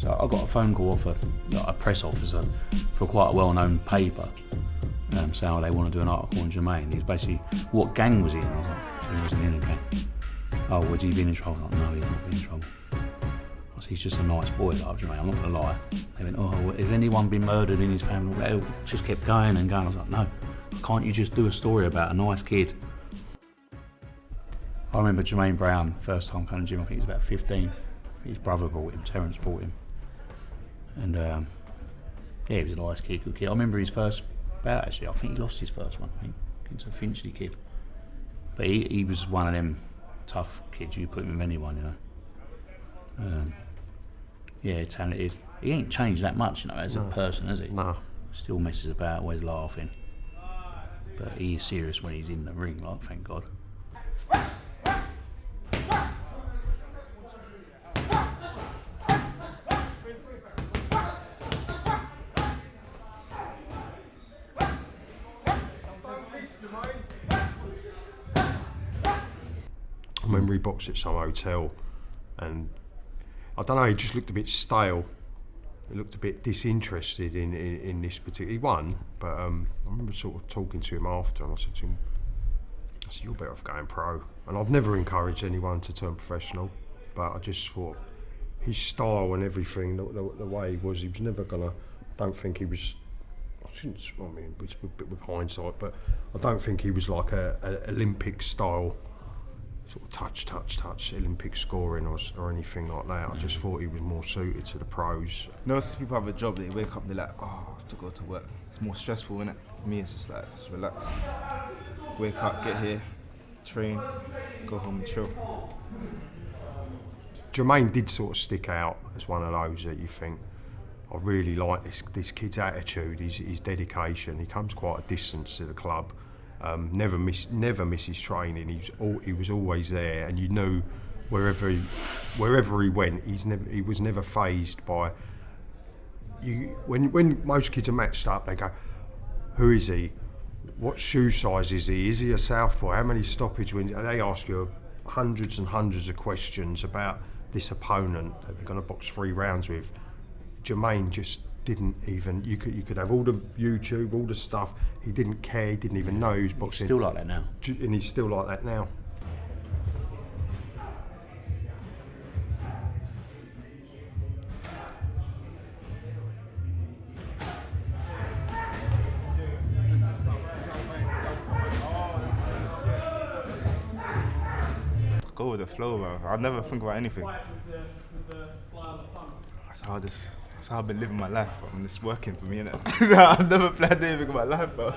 So I got a phone call off a press officer for quite a well-known paper, saying they want to do an article on Germaine. He's basically, what gang was he in? I was like, he wasn't in a gang. Oh, would he been in trouble? I was like, no, he's not been in trouble. I said, he's just a nice boy, like Germaine, I'm not going to lie. They went, oh, has anyone been murdered in his family? They just kept going and going. I was like, no, can't you just do a story about a nice kid? I remember Germaine Brown, first time coming to the gym, I think he was about 15. His brother brought him, Terence brought him. And yeah, he was a nice kid, good kid. I remember his first bout actually, I think he lost his first one, I think, against a Finchley kid. But he was one of them tough kids, you put him with anyone, you know. Yeah, talented. He ain't changed that much, you know, as a person, has he? No. Still messes about, always laughing. But he's serious when he's in the ring, like, thank God. I remember he boxed at some hotel, and I don't know, he just looked a bit stale. He looked a bit disinterested in this particular. He won, but I remember sort of talking to him after, and I said to him, you're better off going pro. And I've never encouraged anyone to turn professional, but I just thought his style and everything, the way he was never gonna. I don't think he was. I mean, it's a bit with hindsight, but I don't think he was like a Olympic style. Sort of touch, Olympic scoring or anything like that. I just thought he was more suited to the pros. You know, some people have a job, they wake up, they're like, oh, I have to go to work. It's more stressful, innit? For me, it's just like, just relax. Wake up, get here, train, go home and chill. Germaine did sort of stick out as one of those that you think, I really like this kid's attitude, his dedication. He comes quite a distance to the club. Never misses training. He was always there, and you knew wherever he went, he was never fazed by. When most kids are matched up, they go, "Who is he? What shoe size is he? Is he a southpaw? How many stoppage wins?" They ask you hundreds and hundreds of questions about this opponent that they're going to box 3 rounds with. Germaine just didn't even. You could have all the YouTube, all the stuff. He didn't care. He didn't even know he was boxing. He's still like that now. And he's still like that now. Go with the flow, bro. I never think about anything. That's how I've been living my life, bro. And it's working for me, innit? I've never planned anything in my life, bro.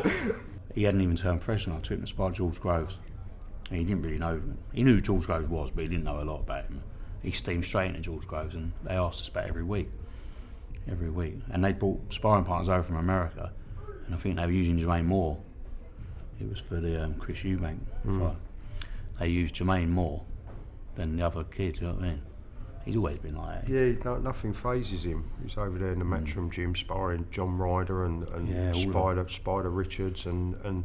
He hadn't even turned professional. I took him to spar George Groves. And he didn't really know. He knew who George Groves was, but he didn't know a lot about him. He steamed straight into George Groves, and they asked us about every week. And they brought sparring partners over from America, and I think they were using Germaine more. It was for the Chris Eubank fight. They used Germaine more than the other kids, you know what I mean? He's always been like that. Yeah, nothing phases him. He's over there in the Matchroom gym sparring John Ryder and Spider Richards, and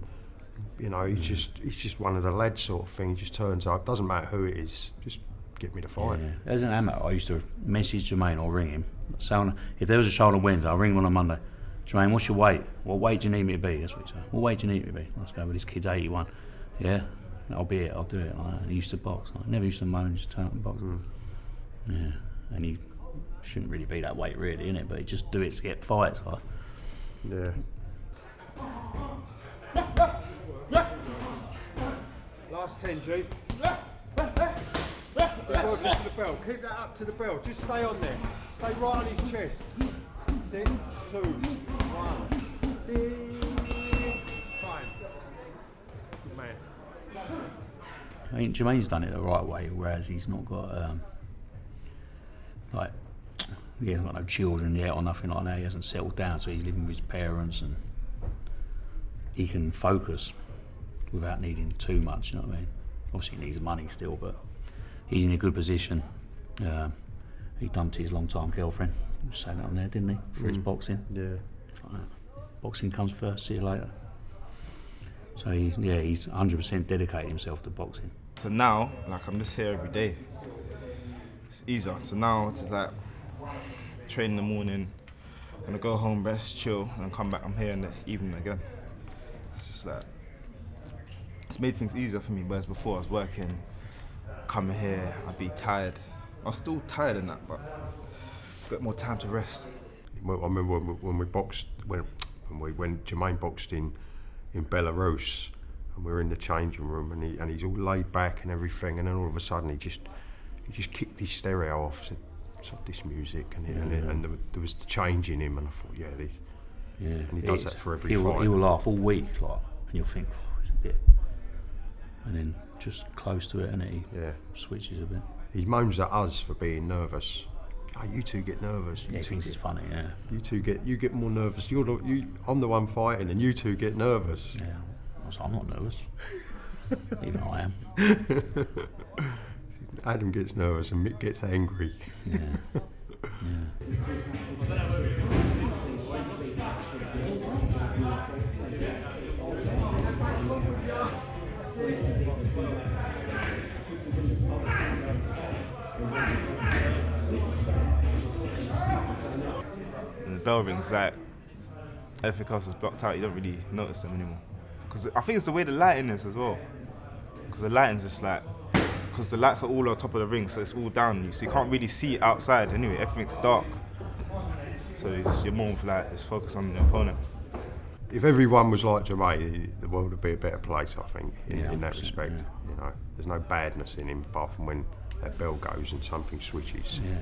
you know, he's just one of the lads sort of thing. He just turns up, doesn't matter who it is, just get me to fight. Yeah. As an amateur, I used to message Germaine or ring him. So if there was a show on Wednesday, I'll ring him on a Monday. Germaine, what's your weight? What weight do you need me to be? That's what he said. What weight do you need me to be? Let's go with this kid's 81. Yeah, I'll be it, I'll do it. Like, and he used to box. I never used to moan, just turn up and box. Yeah, and he shouldn't really be that weight, really, innit? But he just do it to get fights. Like. Yeah. Last 10, G. Working to the bell. Keep that up to the bell. Just stay on there. Stay right on his chest. 6, 2, 1. Fine. Good man. I mean, Germaine's done it the right way, whereas he's not got he hasn't got no children yet or nothing like that. He hasn't settled down, so he's living with his parents, and he can focus without needing too much. You know what I mean? Obviously, he needs money still, but he's in a good position. He dumped his long-time girlfriend. He was saying that on there, didn't he? For his boxing. Yeah. Like boxing comes first. See you later. So he's 100% dedicated himself to boxing. So now, like, I'm just here every day. It's easier. So now it's like train in the morning, gonna go home, rest, chill, and come back. I'm here in the evening again. It's just like, it's made things easier for me, whereas before I was working, coming here, I'd be tired. I was still tired in that, but a bit more time to rest. Well, I remember when we boxed, when Germaine boxed in Belarus, and we were in the changing room, and he's all laid back and everything, and then all of a sudden he just kicked his stereo off, said, "Stop this music," and there was the change in him, and I thought, and he does that for every fight. He will laugh all week, like, and you'll think, oh, it's a bit, and then just close to it, and he switches a bit. He moans at us for being nervous. Oh, you two get nervous. He thinks it's funny, You get more nervous. I'm the one fighting, and you two get nervous. Yeah, I was like, I'm not nervous. Even I am. Adam gets nervous and Mick gets angry. Yeah. And the bell rings, like, everything else is blocked out, you don't really notice them anymore. Because I think it's the way the lighting is as well. Because the lighting's just like, because the lights are all on top of the ring, so it's all down, so you can't really see it outside anyway, everything's dark. So you're more like, just focus on the opponent. If everyone was like Germaine, the world would be a better place, I think, in that respect. Yeah. You know, there's no badness in him apart from when that bell goes and something switches. Yeah.